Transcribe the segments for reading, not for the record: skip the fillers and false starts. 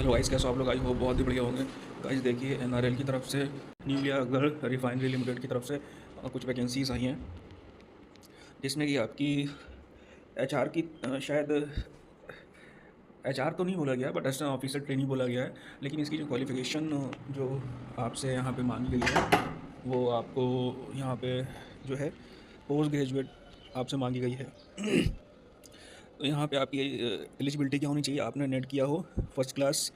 Hello guys, कैसे हो आप लोग? आई होप बहुत ही बढ़िया होंगे। गाइस देखिए, एनआरएल की तरफ से, न्यूलियागढ़ रिफाइनरी लिमिटेड की तरफ से कुछ वैकेंसीज आई हैं, जिसमें कि आपकी एचआर की शायद एचआर तो नहीं बोला गया, बट असिस्टेंट ऑफिसर ट्रेनिंग बोला गया है। लेकिन इसकी जो क्वालिफिकेशन जो आपसे यहाँ पे मांगी गई है, वो आपको यहाँ पे जो है पोस्ट ग्रेजुएट आपसे मांगी गई है। तो यहाँ पे आपकी एलिजिबिलिटी क्या होनी चाहिए? आपने नेट किया हो, फर्स्ट क्लास,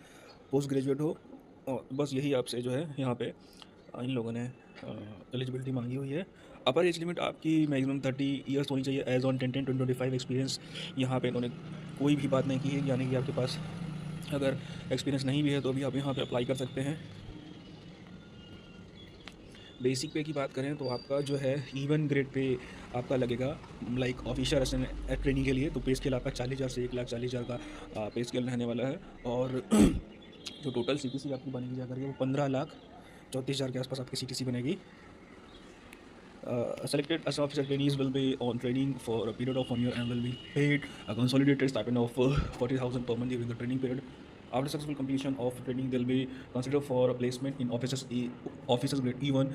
पोस्ट ग्रेजुएट हो, और बस यही आपसे जो है यहाँ पे इन लोगों ने एलिजिबिलिटी मांगी हुई है। अपर एज लिमिट आपकी मैक्सिमम 30 ईयर्स होनी चाहिए एज ऑन 10/10/2025 एक्सपीरियंस। यहाँ पे इन्होंने कोई भी बात नहीं की है, यानी कि आपके पास अगर एक्सपीरियंस नहीं भी है तो भी आप यहाँ पे अप्लाई कर सकते हैं। बेसिक पे की बात करें तो आपका जो है इवन ग्रेड पे आपका लगेगा, लाइक ऑफिसर असिस्टेंट ट्रेनिंग के लिए तो पे स्केल आपका 40,000 से 1,40,000 का पे स्केल रहने वाला है। और जो टोटल सीटीसी आपकी बनेगी जा करके वो 15,34,000 के आसपास आपकी सीटीसी बनेगी। Selected as officer trainees will be on training for a period of 1 year and will be paid a consolidated stipend of 40,000 per month during the training period. After successful completion of training, they'll be considered for a placement in officers grade E1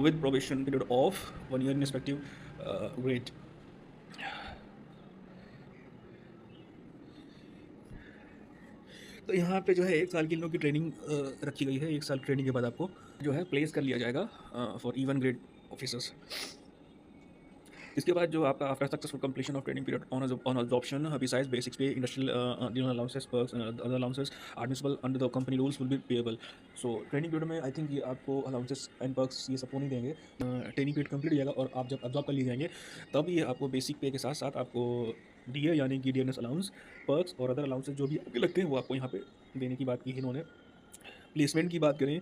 with probation period of 1 year in respective grade. तो यहाँ पे जो है 1 साल की इन लोग की training रखी गई है। 1 साल ट्रेनिंग के बाद आपको जो है प्लेस कर लिया जाएगा फॉर E1 ग्रेड ऑफिसर्स। इसके बाद जो आपका after successful completion of training period on adoption besides basics pay industrial dearness allowances perks other allowances admissible under the company rules will be payable. So training period में I think ये आपको allowances and perks ये सबको नहीं देंगे। Training period complete हो जाएगा और आप जब अब्जॉर्ब कर लिए जाएंगे तब ये आपको बेसिक पे के साथ साथ आपको डीए यानी कि डीएनएस अलाउंस, पर्क्स और अदर अलाउंसेस जो भी आपके लगते हैं वो आपको यहाँ पे देने की बात की है इन्होंने। प्लेसमेंट की बात करें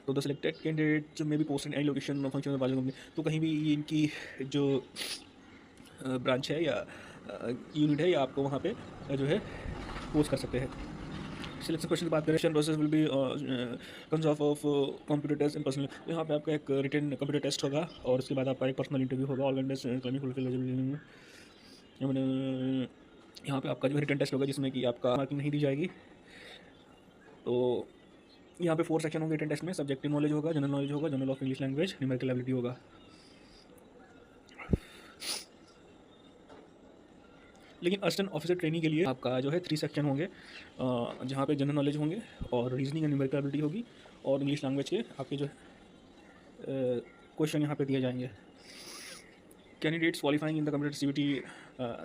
तो द सिलेक्टेड कैंडिडेट में भी post in any location function company, तो कहीं भी इनकी जो ब्रांच है या यूनिट है या आपको वहाँ पे जो है पोस्ट कर सकते हैं। सिलेक्शन क्वेश्चन की बात करें, process will be consist of computer test in personal. तो यहाँ पे आपका एक रिटन कंप्यूटर टेस्ट होगा और उसके बाद आपका एक पर्सनल इंटरव्यू होगा। ऑल कैंडिडेट्स यहाँ पे आपका जो है रिटन टेस्ट होगा जिसमें कि आपका मार्किंग नहीं दी जाएगी। तो यहाँ पे 4 सेक्शन होंगे रिटन टेस्ट में। सब्जेक्टिव नॉलेज होगा, जनरल नॉलेज होगा, general of English language, numerical ability होगा। लेकिन असिस्टेंट ऑफिसर ट्रेनिंग के लिए आपका जो है 3 सेक्शन होंगे, जहाँ पे जनरल नॉलेज होंगे और रीजनिंग एंड न्यूमेरिकल एबिलिटी होगी और इंग्लिश लैंग्वेज के आपके जो है क्वेश्चन यहाँ पे दिए जाएंगे। Candidates qualifying in the computer CVT,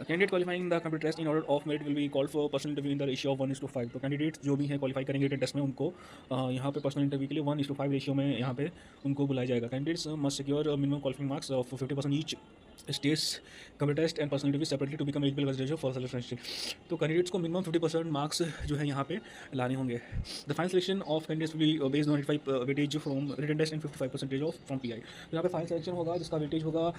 candidate qualifying in the computer test in order of merit will be called for personal interview in the ratio of 1:5। तो कैंडिडेट्स जो भी हैं क्वालिफाई करेंगे रिटन टेस्ट में उनको यहाँ पे पर्सनल इंटरव्यू के लिए 1:5 रेशियो में यहाँ पे उनको बुलाया जाएगा। Candidates must secure minimum qualifying marks of 50% each states computer test and personal interview separately to become eligible residential for selection. तो कैंडिडेट्स को मिनिमम 50% मार्क्स जो है यहाँ पे लाने होंगे। The final selection of candidates will be based on 85 weightage from written test and 55% of from PI. तो यहाँ पे फाइनल सिलेक्शन होगा जिसका वेटेज होगा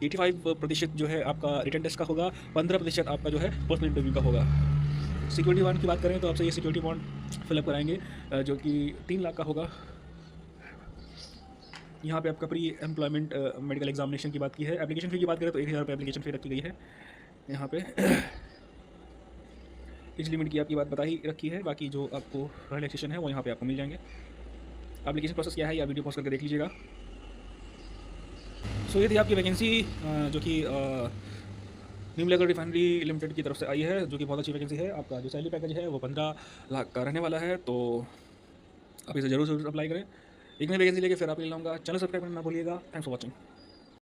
85% जो है आपका रिटन टेस्ट का होगा, 15% आपका जो है पर्सनल इंटरव्यू का होगा। सिक्योरिटी बॉन्ड की बात करें तो आपसे ये सिक्योरिटी बॉन्ड फिलअप कराएंगे जो कि 3 लाख का होगा। यहाँ पे आपका प्री एम्प्लॉयमेंट मेडिकल एग्जामिनेशन की बात की है। एप्लीकेशन फ़ी की बात करें तो 1,000 रुपये एप्लीकेशन फ़ी रखी गई है यहाँ पे। एज लिमिट की आपकी बात बता ही रखी है, बाकी जो आपको रिलैक्सेशन है वो यहाँ पे आपको मिल जाएंगे। एप्लीकेशन प्रोसेस क्या है या वीडियो पॉज करके देख लीजिएगा। सो ये थी आपकी वैकेंसी जो कि न्यूलियागढ़ रिफाइनरी लिमिटेड की तरफ से आई है, जो कि बहुत अच्छी वैकेंसी है। आपका जो सैलरी पैकेज है वो 15 लाख का रहने वाला है, तो आप इसे जरूर अप्लाई करें। एक नई वैकेंसी लेके फिर आप ले लाऊंगा। चैनल सब्सक्राइब करना ना भूलिएगा। Thanks for watching.